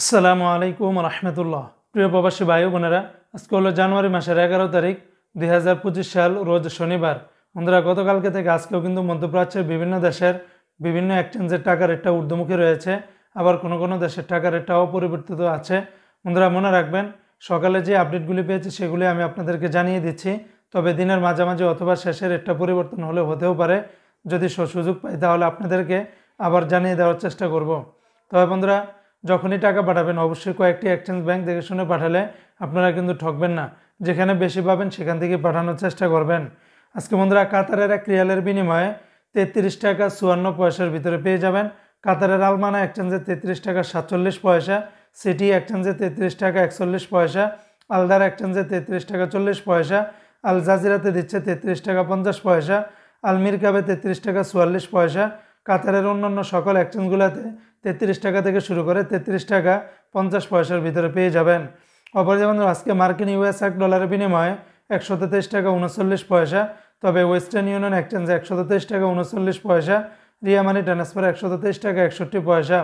আসসালামু আলাইকুম রহমতুল্লাহ। প্রিয় প্রবাসী ভাই বোনেরা, আজকে হলো জানুয়ারি মাসের 11 তারিখ 2025 সাল, রোজ শনিবার। বন্ধুরা, গতকালকে থেকে আজকেও কিন্তু মধ্যপ্রাচ্যের বিভিন্ন দেশের বিভিন্ন এক্সচেঞ্জের টাকা রেটটা ঊর্ধ্বমুখী রয়েছে, আবার কোনো কোনো দেশের টাকা রেটটা অপরিবর্তিত আছে। বন্ধুরা, মনে রাখবেন, সকালে যে আপডেটগুলি পেয়েছি সেগুলি আমি আপনাদেরকে জানিয়ে দিচ্ছি, তবে দিনের মাঝামাঝি অথবা শেষে রেটটা পরিবর্তন হলে হতেও পারে। যদি সুযোগ পাই তাহলে আপনাদেরকে আবার জানিয়ে দেওয়ার চেষ্টা করব। তবে বন্ধুরা, যখনই টাকা পাঠাবেন অবশ্যই কয়েকটি এক্সচেঞ্জ ব্যাংক দেখে শুনে পাঠালে আপনারা কিন্তু ঠকবেন না। যেখানে বেশি পাবেন সেখান থেকে পাঠানোর চেষ্টা করবেন। আজকে বন্ধুরা, কাতারের 1 রিয়ালের বিনিময়ে 33 টাকা 54 পয়সার ভিতরে পেয়ে যাবেন। কাতারের আলমানা এক্সচেঞ্জে 33 টাকা 47 পয়সা, সিটি এক্সচেঞ্জে 33 টাকা 41 পয়সা, আলদার এক্সচেঞ্জে 33 টাকা 40 পয়সা, আল জাজিরাতে দিচ্ছে 33 টাকা 50 পয়সা, আলমির কাবে 33 টাকা 44 পয়সা। কাতারের অন্যান্য সকল এক্সচেঞ্জগুলোতে 33 টাকা থেকে শুরু করে 33 টাকা 50 পয়সার ভিতরে পেয়ে যাবেন। অপরদিকে আজকে মার্কিন ইউএস $1 বিনিময়ে 123 টাকা 39 পয়সা, তবে ওয়েস্টার্ন ইউনিয়ন এক্সচেঞ্জে 123 টাকা 39 পয়সা, রিয়া মানি ট্রান্সফার 123 টাকা 61 পয়সা।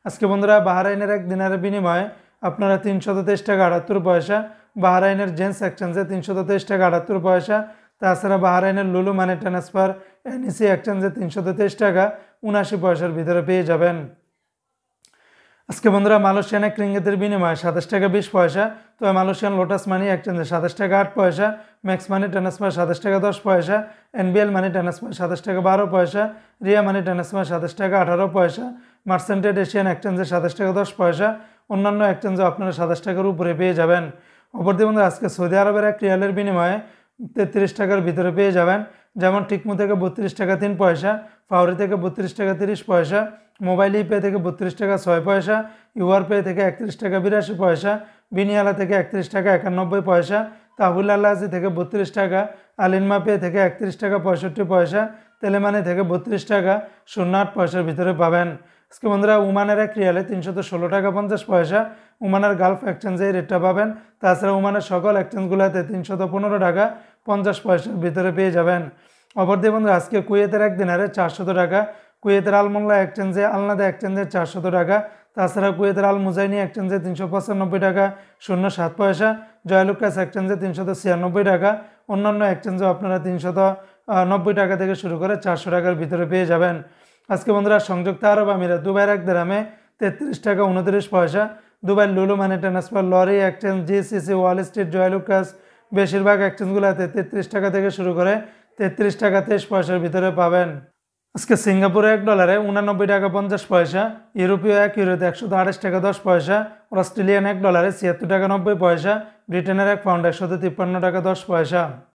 আজকে বন্ধুরা, বাহরাইনের 1 দিনারের বিনিময়ে আপনারা 323 টাকা 78 পয়সা, বাহরাইনের জেন্স এক্সচেঞ্জে 323 টাকা 78 পয়সা। তাছাড়া বাহরাইনের লুলু মানি ট্রান্সফার এনইসি এক্সচেঞ্জে 323 টাকা 79 পয়সার ভিতরে পেয়ে যাবেন। আজকে বন্ধুরা, মালয়েশিয়ান এক রিঙ্গিতের বিনিময়ে 27 টাকা 20 পয়সা, তবে মালয়েশিয়ান লোটাস মানি এক্সচেঞ্জে 27 টাকা 8 পয়সা, ম্যাক্স মানি ট্রান্সফার 27 টাকা 10 পয়সা, এনবিএল মানি ট্রান্সফার 27 টাকা 12 পয়সা, রিয়া মানি ট্রান্সফার 27 টাকা 18 পয়সা, মার্সেন্টেড এশিয়ান এক্সচেঞ্জে 27 টাকা 10 পয়সা। অন্যান্য এক্সচেঞ্জে আপনারা 27 টাকার উপরে পেয়ে যাবেন। অপরদিকে বন্ধুরা, আজকে সৌদি আরবের 1 রিয়ালের বিনিময়ে 33 টাকার ভিতরে পেয়ে যাবেন। যেমন টিকমো থেকে 32 টাকা 3 পয়সা, ফাউরি থেকে 32 টাকা 30 পয়সা, মোবাইল ইপে থেকে 32 টাকা 6 পয়সা, ইউআর পে থেকে 31 টাকা 82 পয়সা, বিনিয়ালা থেকে 31 টাকা 91 পয়সা, তাহুল আল্লাজি থেকে 32 টাকা, আলিনমা পে থেকে 31 টাকা 65 পয়সা, তেলেমানি থেকে 32 টাকা 08 পয়সার ভিতরে পাবেন। আজকে বন্ধুরা, ওমানের 1 রিয়ালে 316 টাকা 50 পয়সা, ওমানের গালফ এক্সচেঞ্জে এই রেটটা পাবেন। তাছাড়া ওমানের সকল এক্সচেঞ্জগুলোতে 315 টাকা 50 পয়সার ভিতরে পেয়ে যাবেন। অপরদিকে বন্ধুরা, আজকে কুয়েতের 1 দিনারে 400 টাকা, কুয়েতের আলমোল্লা এক্সচেঞ্জে আলনাদা এক্সচেঞ্জে 400 টাকা, তাছাড়া কুয়েতের আল মুজাইনি এক্সচেঞ্জে 395 টাকা 07 পয়সা, জয়লুকাস এক্সচেঞ্জে 396 টাকা। অন্যান্য এক্সচেঞ্জেও আপনারা 390 টাকা থেকে শুরু করে 400 টাকার ভিতরে পেয়ে যাবেন। আজকে বন্ধুরা, সংযুক্ত আরব আমিরাত দুবাইয়ের 1 দিরহামে 33 টাকা 29 পয়সা, Dubai Lulu money transfer, Lari exchange, GCC, wall street, Joyalukkas বেশিরভাগ এক্সচেঞ্জগুলোতে 33 টাকা থেকে শুরু করে 33 টাকা 23 পয়সার ভিতরে পাবেন। আজকে সিঙ্গাপুরে $1 89 টাকা 50 পয়সা, ইউরোপীয় 1 ইউরোতে 128 টাকা 10 পয়সা, অস্ট্রেলিয়ান $1 76 টাকা 90 পয়সা, ব্রিটেনের 1 পাউন্ড 153 টাকা 10 পয়সা।